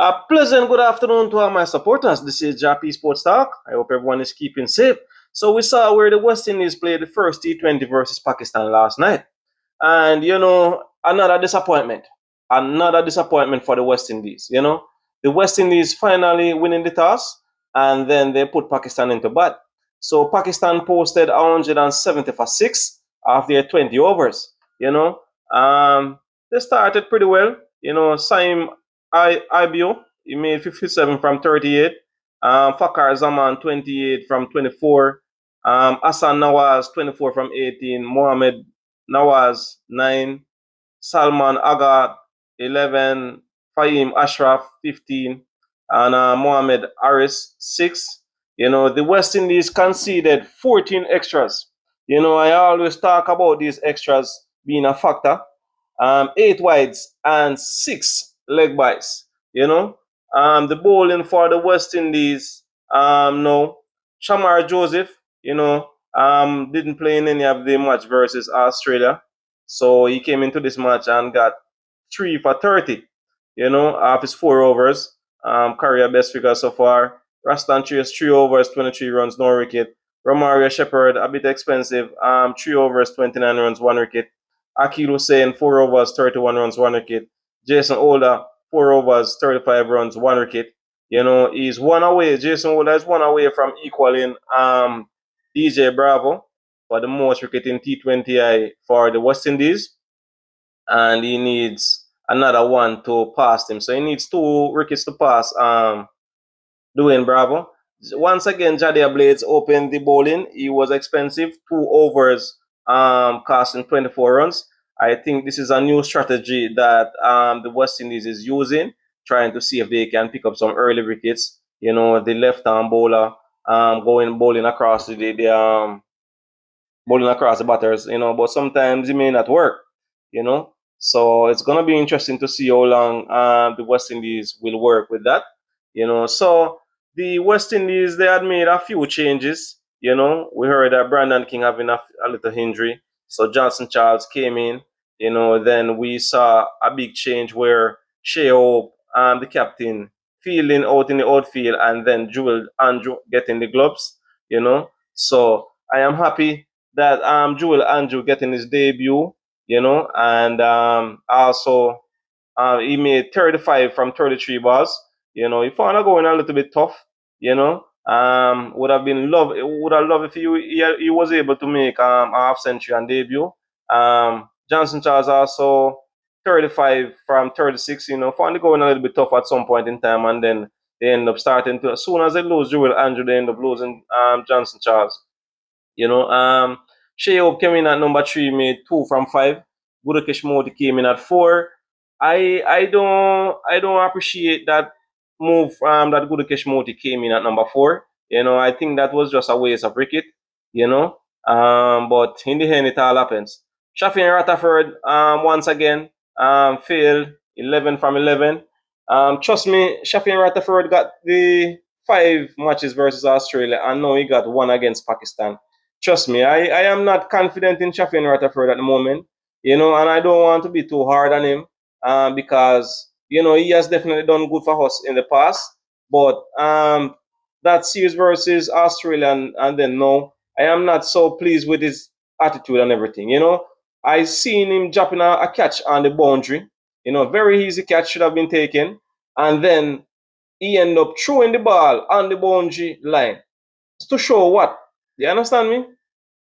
A pleasant good afternoon to all my supporters. This is Jah-P Sports Talk. I hope everyone is keeping safe. So we saw where the West Indies played the first T20 versus Pakistan last night. And, another disappointment. Another disappointment for the West Indies. The West Indies finally winning the toss and then they put Pakistan into bat. So Pakistan posted 170 for 6 after their 20 overs. They started pretty well. Saim IBO, he made 57 from 38. Fakar Zaman, 28 from 24. Hassan Nawaz, 24 from 18. Mohammed Nawaz, 9. Salman Agha, 11. Fahim Ashraf, 15. And Mohammed Aris, 6. The West Indies conceded 14 extras. I always talk about these extras being a factor. 8 wides and 6 leg byes. The bowling for the West Indies, no. Shamar Joseph, didn't play in any of the match versus Australia. So he came into this match and got 3 for 30, off his 4 overs. Career best figure so far. Rastan Chase, 3 overs, 23 runs, no wicket. Romario Shepherd, a bit expensive. 3 overs, 29 runs, 1 wicket. Akil Hussain, 4 overs, 31 runs, 1 wicket. Jason Holder, 4 overs, 35 runs, 1 wicket. He's 1 away. Jason Holder is 1 away from equaling DJ Bravo for the most wicket in T20I for the West Indies. And he needs another 1 to pass him. So he needs 2 wickets to pass Dwayne Bravo. Once again, Jadia Blades opened the bowling. He was expensive, 2 overs, costing 24 runs. I think this is a new strategy that the West Indies is using, trying to see if they can pick up some early wickets. The left-arm bowler bowling across bowling across the batters. But sometimes it may not work. So it's gonna be interesting to see how long the West Indies will work with that. So the West Indies, they had made a few changes. We heard that Brandon King having a little injury. So Johnson Charles came in. Then we saw a big change where Shea Hope, the captain, fielding out in the outfield, and then Jewel Andrew getting the gloves. So I am happy that Jewel Andrew getting his debut. And also he made 35 from 33 balls. He found it going a little bit tough. Would have loved if he was able to make a half century on debut. Johnson Charles also 35 from 36. Found it going a little bit tough at some point in time, and then they end up starting to. As soon as they lose Jewel Andrew, they end up losing Johnson Charles. Shea Hope came in at number 3, made 2 from 5. Gudakesh Modi came in at 4. I don't appreciate that move that Gudakesh Modi came in at number 4. I think that was just a waste of wicket. But in the end, it all happens. Shafian Rutherford once again failed 11 from 11. Trust me, Shafian Rutherford got the 5 matches versus Australia, and now he got 1 against Pakistan. Trust me, I am not confident in Shafian Rutherford at the moment, and I don't want to be too hard on him because, he has definitely done good for us in the past. But that series versus Australia and then no, I am not so pleased with his attitude and everything. I seen him dropping a catch on the boundary. Very easy catch should have been taken. And then he ended up throwing the ball on the boundary line. To show what? You understand me?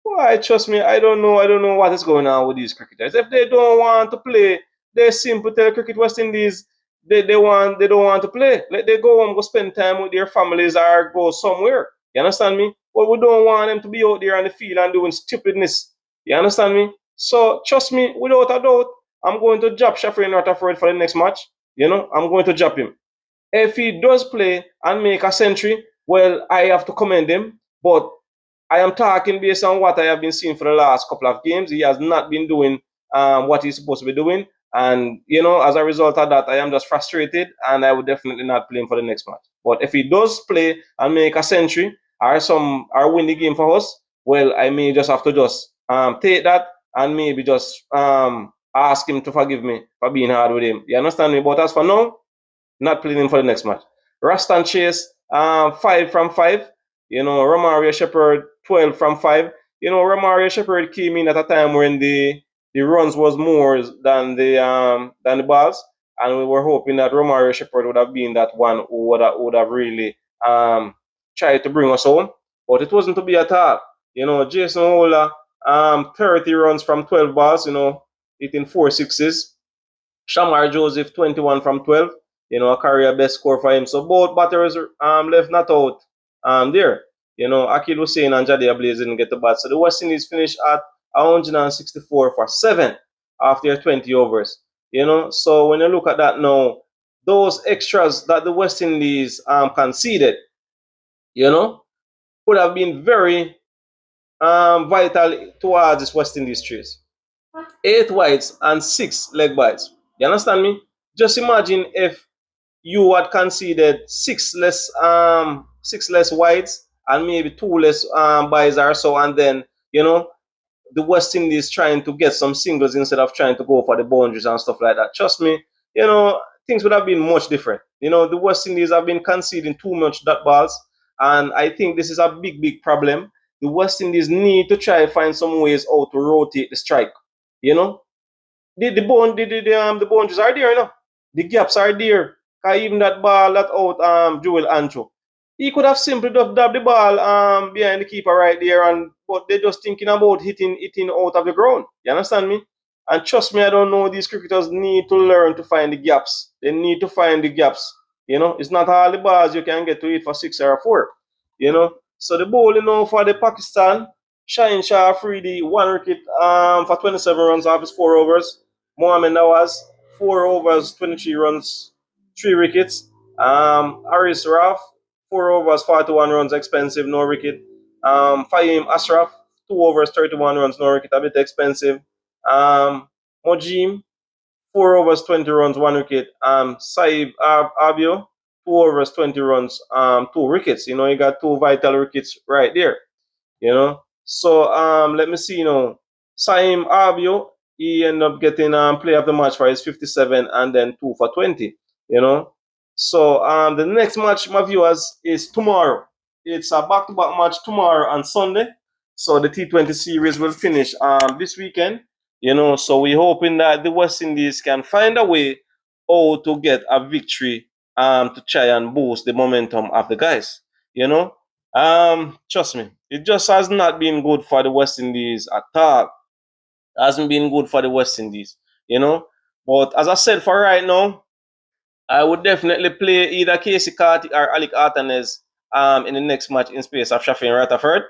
Why, trust me, I don't know what is going on with these cricketers. If they don't want to play, they simply tell Cricket West Indies they don't want to play. Let they go home, go spend time with their families or go somewhere. You understand me? But we don't want them to be out there on the field and doing stupidness. You understand me? So trust me, without a doubt, I'm going to drop Shafian Rutherford for the next match. I'm going to drop him. If he does play and make a century, well, I have to commend him. But I am talking based on what I have been seeing for the last couple of games. He has not been doing what he's supposed to be doing. And, as a result of that, I am just frustrated, and I would definitely not play him for the next match. But if he does play and make a century or win the game for us, well, I may just have to just take that and maybe just ask him to forgive me for being hard with him. You understand me? But as for now, not playing him for the next match. Raston Chase, 5 from 5. Romario Shepherd, 12 from 5. Romario Shepherd came in at a time when the runs was more than the balls, and we were hoping that Romario Shepherd would have been that one who would have really tried to bring us home, but it wasn't to be at all. Jason Ola, 30 runs from 12 balls, hitting 4 6s. Shamar Joseph, 21 from 12, a career best score for him. So both batters left not out there. Akil Hussein and Jade Blaze didn't get the bat. So the West Indies finished at 164 for 7 after 20 overs. So when you look at that now, those extras that the West Indies conceded, could have been very vital towards this West Indies chase. 8 wides and 6 leg byes. You understand me? Just imagine if you had conceded six less wides and maybe 2 less byes or so, and then the West Indies trying to get some singles instead of trying to go for the boundaries and stuff like that. Trust me, things would have been much different. The West Indies have been conceding too much dot balls, and I think this is a big problem. The West Indies need to try find some ways how to rotate the strike. The boundaries are there, the gaps are there. Cause even that ball that out Joel Ancho, he could have simply dubbed the ball behind the keeper right there, but they're just thinking about hitting out of the ground. You understand me? And trust me, I don't know, these cricketers need to learn to find the gaps. They need to find the gaps. It's not all the balls you can get to hit for 6 or 4. So the bowling now for the Pakistan, Shaheen Shah Afridi, 1 wicket for 27 runs off his 4 overs. Mohamed Nawaz, 4 overs, 23 runs, 3 wickets. Haris Raf, 4 overs, 41 runs, expensive, no wicket. Fahim Ashraf, 2 overs, 31 runs, no wicket, a bit expensive. Mojim, 4 overs, 20 runs, 1 wicket. Saib Abio, 2 overs, 20 runs, 2 wickets. He got 2 vital wickets right there. So let me see. Saim Abio, he ended up getting play of the match for his 57 and then 2 for 20. So the next match, my viewers, is tomorrow. It's a back-to-back match tomorrow and Sunday. So the T20 series will finish this weekend. So we're hoping that the West Indies can find a way how to get a victory to try and boost the momentum of the guys. Trust me, it just has not been good for the West Indies at all. It hasn't been good for the West Indies, But as I said, for right now, I would definitely play either Casey Carty or Alec Artanes in the next match in space of Shafin Rutherford.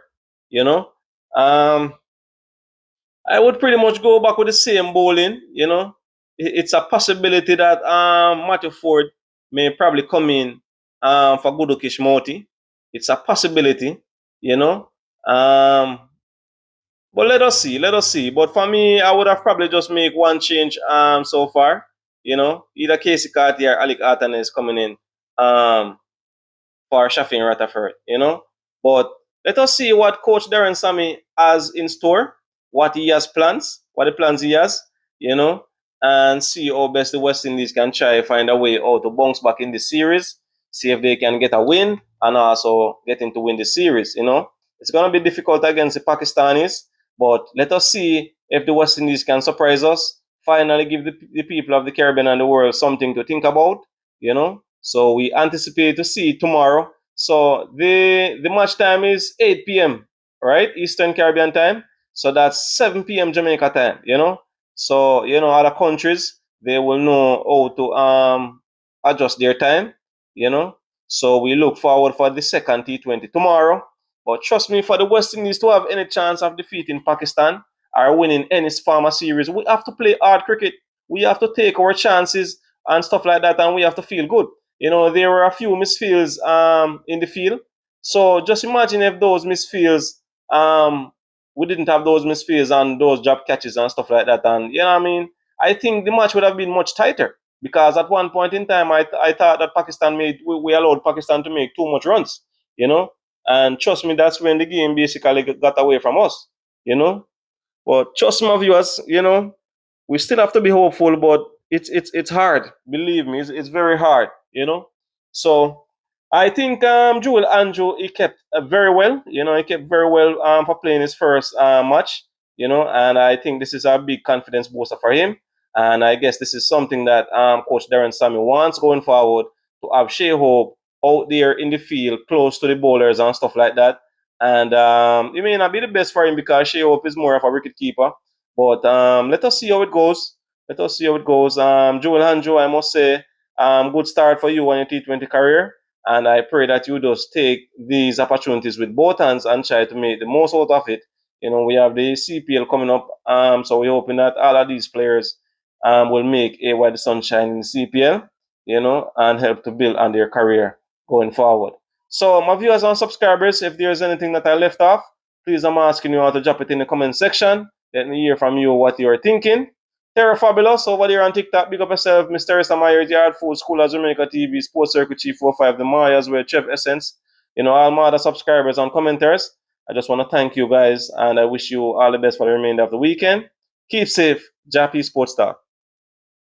I would pretty much go back with the same bowling. It's a possibility that Matthew Ford may probably come in for Gudukish Moti. It's a possibility, but let us see. But for me, I would have probably just make one change so far. Either Casey Carty or Alec Artanes coming in for Shafin Rutherford, But let us see what Coach Darren Sammy has in store, what he has plans, what the plans he has, and see how best the West Indies can try to find a way out to bounce back in the series, see if they can get a win and also getting to win the series, It's going to be difficult against the Pakistanis, but let us see if the West Indies can surprise us, finally give the people of the Caribbean and the world something to think about, So we anticipate to see tomorrow. So the match time is 8 p.m., right? Eastern Caribbean time. So that's 7 p.m. Jamaica time, So, other countries, they will know how to adjust their time, So we look forward for the second T20 tomorrow. But trust me, for the West Indies to have any chance of defeating Pakistan or winning any farmer series, we have to play hard cricket. We have to take our chances and stuff like that, and we have to feel good. There were a few misfields in the field. So just imagine if those misfields, we didn't have those misfields and those drop catches and stuff like that. And I think the match would have been much tighter, because at one point in time, I thought that we allowed Pakistan to make too much runs, And trust me, that's when the game basically got away from us, But trust my viewers, we still have to be hopeful, but it's hard. Believe me, it's very hard. you know. So I think Joel Andrew, he kept very well, he kept very well for playing his first match, and I think this is a big confidence booster for him. And I guess this is something that Coach Darren Sammy wants going forward, to have Shea Hope out there in the field, close to the bowlers and stuff like that. And it may not be the best for him because Shea Hope is more of a wicket keeper. But let us see how it goes. Let us see how it goes. Joel Andrew, I must say, good start for you on your T20 career. And I pray that you just take these opportunities with both hands and try to make the most out of it. We have the CPL coming up, so we're hoping that all of these players will make a while the sunshine in the CPL, and help to build on their career going forward. So, my viewers and subscribers, if there's anything that I left off, please, I'm asking you all to drop it in the comment section. Let me hear from you what you're thinking. Terra Fabulous over there on TikTok. Big up yourself. Mysterious Amaya, Yard Food, School of Jamaica TV, Sports Circuit Chief 45, The Mayas, where Chef Essence, all my other subscribers and commenters. I just want to thank you guys, and I wish you all the best for the remainder of the weekend. Keep safe. Jah-P Sports Talk.